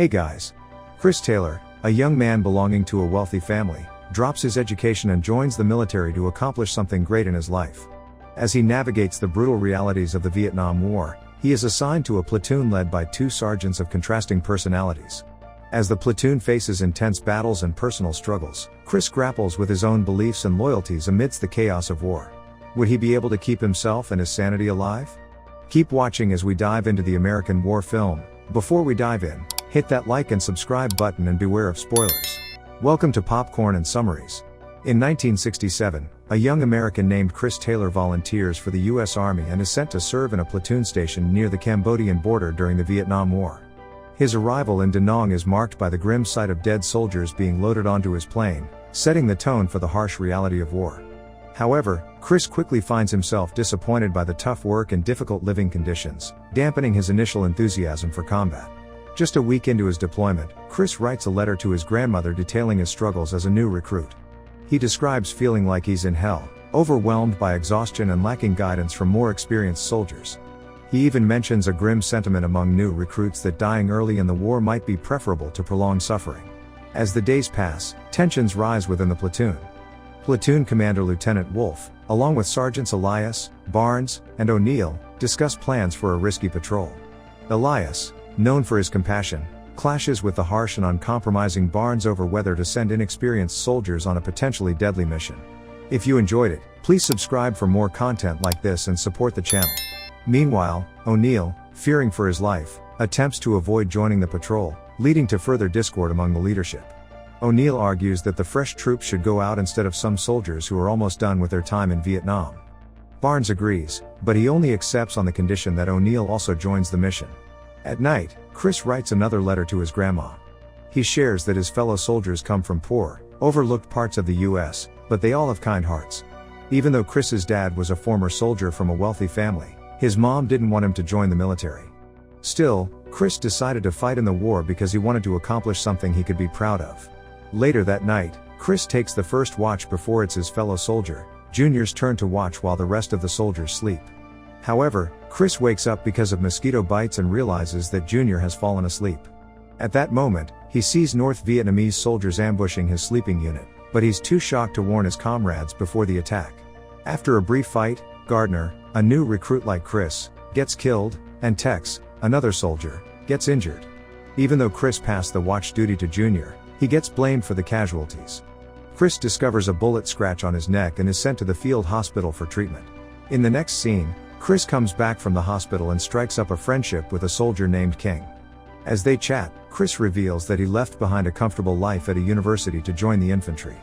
Hey guys. Chris Taylor, a young man belonging to a wealthy family, drops his education and joins the military to accomplish something great in his life. As he navigates the brutal realities of the Vietnam War, he is assigned to a platoon led by two sergeants of contrasting personalities. As the platoon faces intense battles and personal struggles, Chris grapples with his own beliefs and loyalties amidst the chaos of war. Would he be able to keep himself and his sanity alive? Keep watching as we dive into the American war film. Before we dive in, hit that like and subscribe button and beware of spoilers. Welcome to Popcorn and Summaries. In 1967, a young American named Chris Taylor volunteers for the U.S. Army and is sent to serve in a platoon station near the Cambodian border during the Vietnam War. His arrival in Da Nang is marked by the grim sight of dead soldiers being loaded onto his plane, setting the tone for the harsh reality of war. However, Chris quickly finds himself disappointed by the tough work and difficult living conditions, dampening his initial enthusiasm for combat. Just a week into his deployment, Chris writes a letter to his grandmother detailing his struggles as a new recruit. He describes feeling like he's in hell, overwhelmed by exhaustion and lacking guidance from more experienced soldiers. He even mentions a grim sentiment among new recruits that dying early in the war might be preferable to prolonged suffering. As the days pass, tensions rise within the platoon. Platoon Commander Lieutenant Wolfe, along with Sergeants Elias, Barnes, and O'Neill, discuss plans for a risky patrol. Elias, known for his compassion, clashes with the harsh and uncompromising Barnes over whether to send inexperienced soldiers on a potentially deadly mission. If you enjoyed it, please subscribe for more content like this and support the channel. Meanwhile, O'Neill, fearing for his life, attempts to avoid joining the patrol, leading to further discord among the leadership. O'Neill argues that the fresh troops should go out instead of some soldiers who are almost done with their time in Vietnam. Barnes agrees, but he only accepts on the condition that O'Neill also joins the mission. At night, Chris writes another letter to his grandma. He shares that his fellow soldiers come from poor, overlooked parts of the U.S., but they all have kind hearts. Even though Chris's dad was a former soldier from a wealthy family, his mom didn't want him to join the military. Still, Chris decided to fight in the war because he wanted to accomplish something he could be proud of. Later that night, Chris takes the first watch before it's his fellow soldier, Junior's turn to watch while the rest of the soldiers sleep. However, Chris wakes up because of mosquito bites and realizes that Junior has fallen asleep. At that moment, he sees North Vietnamese soldiers ambushing his sleeping unit, but he's too shocked to warn his comrades before the attack. After a brief fight, Gardner, a new recruit like Chris, gets killed, and Tex, another soldier, gets injured. Even though Chris passed the watch duty to Junior, he gets blamed for the casualties. Chris discovers a bullet scratch on his neck and is sent to the field hospital for treatment. In the next scene, Chris comes back from the hospital and strikes up a friendship with a soldier named King. As they chat, Chris reveals that he left behind a comfortable life at a university to join the infantry.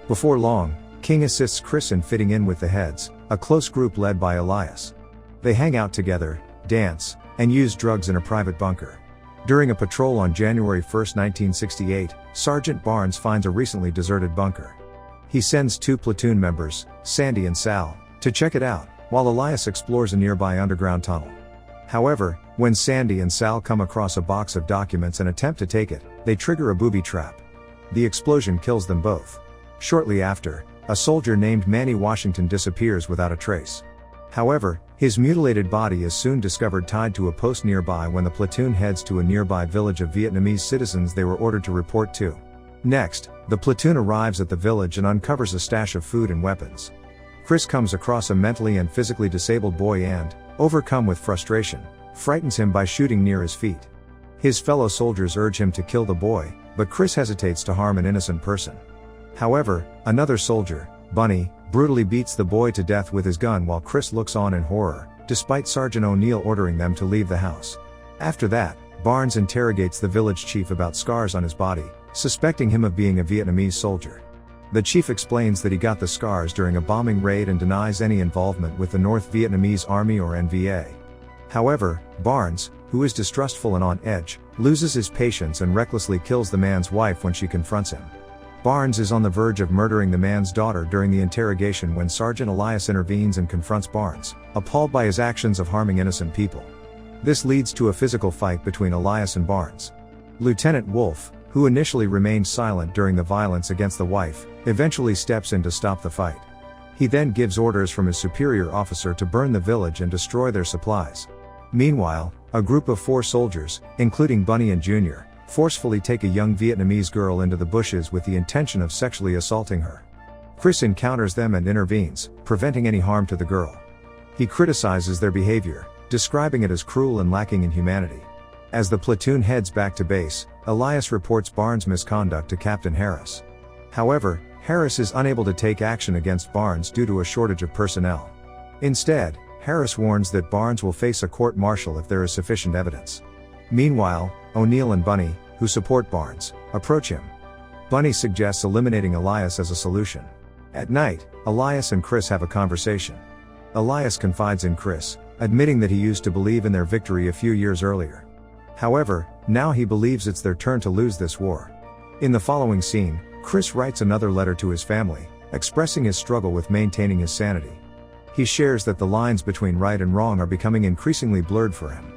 Before long, King assists Chris in fitting in with the heads, a close group led by Elias. They hang out together, dance, and use drugs in a private bunker. During a patrol on January 1, 1968, Sergeant Barnes finds a recently deserted bunker. He sends two platoon members, Sandy and Sal, to check it out, while Elias explores a nearby underground tunnel. However, when Sandy and Sal come across a box of documents and attempt to take it, they trigger a booby trap. The explosion kills them both. Shortly after, a soldier named Manny Washington disappears without a trace. However, his mutilated body is soon discovered tied to a post nearby when the platoon heads to a nearby village of Vietnamese citizens they were ordered to report to. Next, the platoon arrives at the village and uncovers a stash of food and weapons. Chris comes across a mentally and physically disabled boy and, overcome with frustration, frightens him by shooting near his feet. His fellow soldiers urge him to kill the boy, but Chris hesitates to harm an innocent person. However, another soldier, Bunny, brutally beats the boy to death with his gun while Chris looks on in horror, despite Sergeant O'Neill ordering them to leave the house. After that, Barnes interrogates the village chief about scars on his body, suspecting him of being a Vietnamese soldier. The chief explains that he got the scars during a bombing raid and denies any involvement with the North Vietnamese Army or NVA. However, Barnes, who is distrustful and on edge, loses his patience and recklessly kills the man's wife when she confronts him. Barnes is on the verge of murdering the man's daughter during the interrogation when Sergeant Elias intervenes and confronts Barnes, appalled by his actions of harming innocent people. This leads to a physical fight between Elias and Barnes. Lieutenant Wolfe, who initially remained silent during the violence against the wife, eventually steps in to stop the fight. He then gives orders from his superior officer to burn the village and destroy their supplies. Meanwhile, a group of 4 soldiers, including Bunny and Junior, forcefully take a young Vietnamese girl into the bushes with the intention of sexually assaulting her. Chris encounters them and intervenes, preventing any harm to the girl. He criticizes their behavior, describing it as cruel and lacking in humanity. As the platoon heads back to base, Elias reports Barnes' misconduct to Captain Harris. However, Harris is unable to take action against Barnes due to a shortage of personnel. Instead, Harris warns that Barnes will face a court-martial if there is sufficient evidence. Meanwhile, O'Neill and Bunny, who support Barnes, approach him. Bunny suggests eliminating Elias as a solution. At night, Elias and Chris have a conversation. Elias confides in Chris, admitting that he used to believe in their victory a few years earlier. However, now he believes it's their turn to lose this war. In the following scene, Chris writes another letter to his family, expressing his struggle with maintaining his sanity. He shares that the lines between right and wrong are becoming increasingly blurred for him.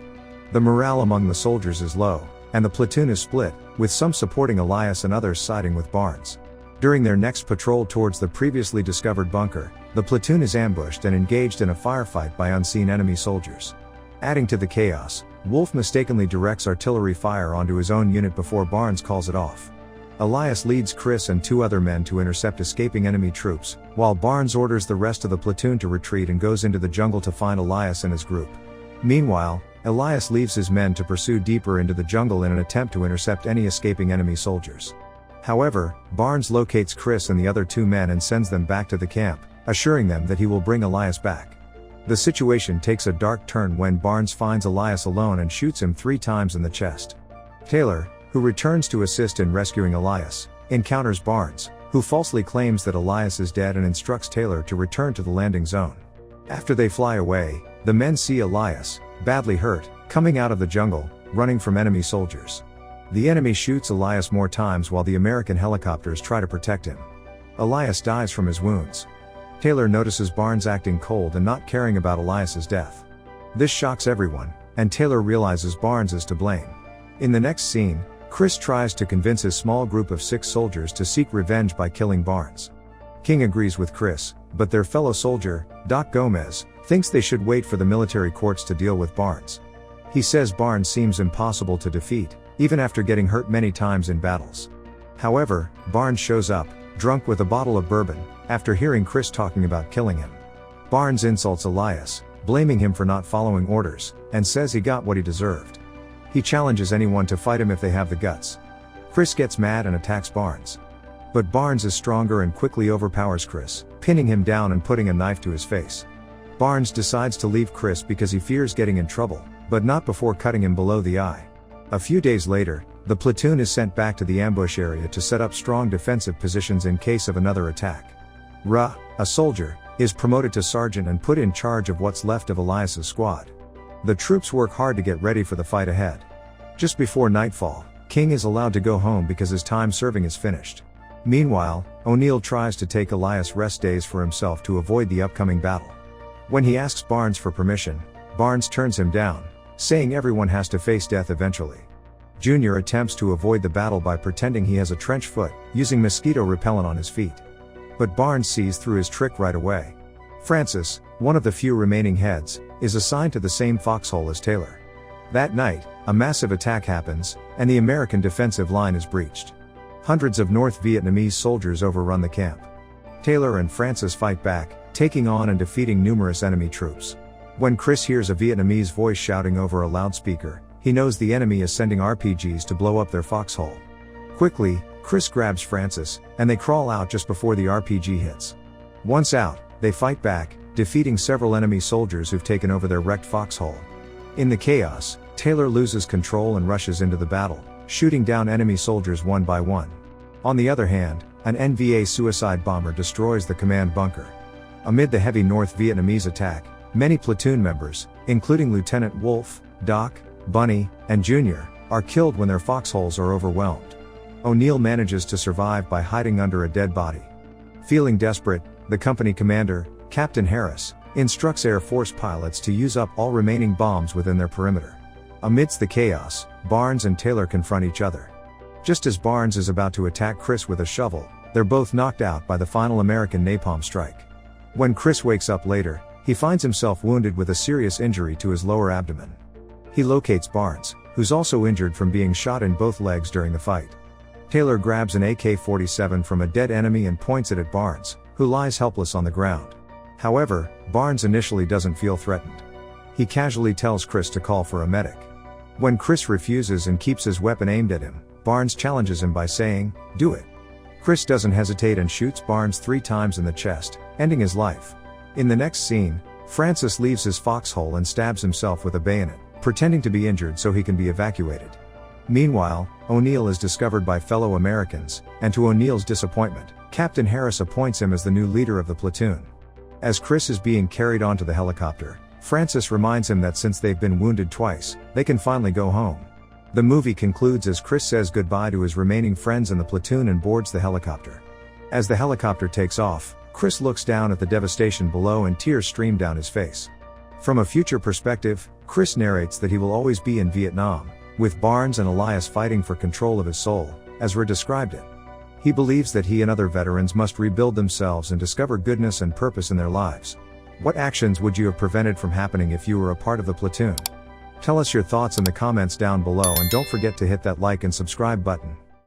The morale among the soldiers is low, and the platoon is split, with some supporting Elias and others siding with Barnes. During their next patrol towards the previously discovered bunker, the platoon is ambushed and engaged in a firefight by unseen enemy soldiers. Adding to the chaos, Wolf mistakenly directs artillery fire onto his own unit before Barnes calls it off. Elias leads Chris and 2 other men to intercept escaping enemy troops, while Barnes orders the rest of the platoon to retreat and goes into the jungle to find Elias and his group. Meanwhile, Elias leaves his men to pursue deeper into the jungle in an attempt to intercept any escaping enemy soldiers. However, Barnes locates Chris and the other 2 men and sends them back to the camp, assuring them that he will bring Elias back. The situation takes a dark turn when Barnes finds Elias alone and shoots him 3 times in the chest. Taylor, who returns to assist in rescuing Elias, encounters Barnes, who falsely claims that Elias is dead and instructs Taylor to return to the landing zone. After they fly away, the men see Elias, badly hurt, coming out of the jungle, running from enemy soldiers. The enemy shoots Elias more times while the American helicopters try to protect him. Elias dies from his wounds. Taylor notices Barnes acting cold and not caring about Elias's death. This shocks everyone, and Taylor realizes Barnes is to blame. In the next scene, Chris tries to convince his small group of 6 soldiers to seek revenge by killing Barnes. King agrees with Chris, but their fellow soldier, Doc Gomez, thinks they should wait for the military courts to deal with Barnes. He says Barnes seems impossible to defeat, even after getting hurt many times in battles. However, Barnes shows up, drunk with a bottle of bourbon, after hearing Chris talking about killing him. Barnes insults Elias, blaming him for not following orders, and says he got what he deserved. He challenges anyone to fight him if they have the guts. Chris gets mad and attacks Barnes. But Barnes is stronger and quickly overpowers Chris, pinning him down and putting a knife to his face. Barnes decides to leave Chris because he fears getting in trouble, but not before cutting him below the eye. A few days later, the platoon is sent back to the ambush area to set up strong defensive positions in case of another attack. Ra, a soldier, is promoted to sergeant and put in charge of what's left of Elias's squad. The troops work hard to get ready for the fight ahead. Just before nightfall, King is allowed to go home because his time serving is finished. Meanwhile, O'Neill tries to take Elias rest days for himself to avoid the upcoming battle. When he asks Barnes for permission, Barnes turns him down, saying everyone has to face death eventually. Junior attempts to avoid the battle by pretending he has a trench foot, using mosquito repellent on his feet. But Barnes sees through his trick right away. Francis, one of the few remaining heads, is assigned to the same foxhole as Taylor. That night, a massive attack happens, and the American defensive line is breached. Hundreds of North Vietnamese soldiers overrun the camp. Taylor and Francis fight back, taking on and defeating numerous enemy troops. When Chris hears a Vietnamese voice shouting over a loudspeaker, he knows the enemy is sending RPGs to blow up their foxhole. Quickly, Chris grabs Francis, and they crawl out just before the RPG hits. Once out, they fight back, defeating several enemy soldiers who've taken over their wrecked foxhole. In the chaos, Taylor loses control and rushes into the battle, shooting down enemy soldiers one by one. On the other hand, an NVA suicide bomber destroys the command bunker. Amid the heavy North Vietnamese attack, many platoon members, including Lieutenant Wolf, Doc, Bunny, and Junior, are killed when their foxholes are overwhelmed. O'Neill manages to survive by hiding under a dead body. Feeling desperate, the company commander, Captain Harris, instructs Air Force pilots to use up all remaining bombs within their perimeter. Amidst the chaos, Barnes and Taylor confront each other. Just as Barnes is about to attack Chris with a shovel, they're both knocked out by the final American napalm strike. When Chris wakes up later, he finds himself wounded with a serious injury to his lower abdomen. He locates Barnes, who who's also injured from being shot in both legs during the fight. Taylor grabs an AK-47 from a dead enemy and points it at Barnes, who lies helpless on the ground. However, Barnes initially doesn't feel threatened. He casually tells Chris to call for a medic. When Chris refuses and keeps his weapon aimed at him, Barnes challenges him by saying, "Do it." Chris doesn't hesitate and shoots Barnes 3 times in the chest, ending his life. In the next scene, Francis leaves his foxhole and stabs himself with a bayonet, pretending to be injured so he can be evacuated. Meanwhile, O'Neill is discovered by fellow Americans, and to O'Neill's disappointment, Captain Harris appoints him as the new leader of the platoon. As Chris is being carried onto the helicopter, Francis reminds him that since they've been wounded twice, they can finally go home. The movie concludes as Chris says goodbye to his remaining friends in the platoon and boards the helicopter. As the helicopter takes off, Chris looks down at the devastation below and tears stream down his face. From a future perspective, Chris narrates that he will always be in Vietnam, with Barnes and Elias fighting for control of his soul, as Ra described it. He believes that he and other veterans must rebuild themselves and discover goodness and purpose in their lives. What actions would you have prevented from happening if you were a part of the platoon? Tell us your thoughts in the comments down below and don't forget to hit that like and subscribe button.